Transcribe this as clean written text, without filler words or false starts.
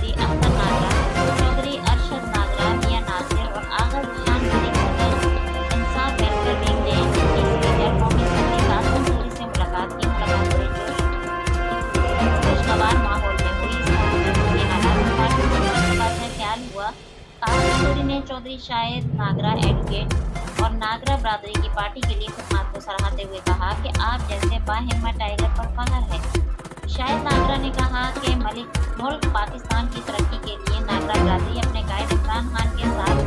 चौधरी अख्तर नागरा, चौधरी अरशद नागरा, मियां नासिर और आगा ज़ीशान मलिक सदर इंसाफ welfare wing ने पीस लीडर कौमी सदर कासिम सूरी से मुलाकात की। मुलाकात बड़े खुशगवार माहौल में हुई। इस मौके पर उनके हालात और पार्टी की मुलाकात में ख्याल हुआ। कासिम सूरी ने चौधरी शाहिद नागरा एडवोकेट और नागरा बरादरी की पार्टी के लिए खिदमत को सराहते हुए कहा कि आप जैसे बाहिम्मत टाइगर पर फख्र है। शाहिद नागरा ने कहा कि मुल्क पाकिस्तान की तरक्की के लिए नागरा बरादरी अपने कायद इमरान खान के साथ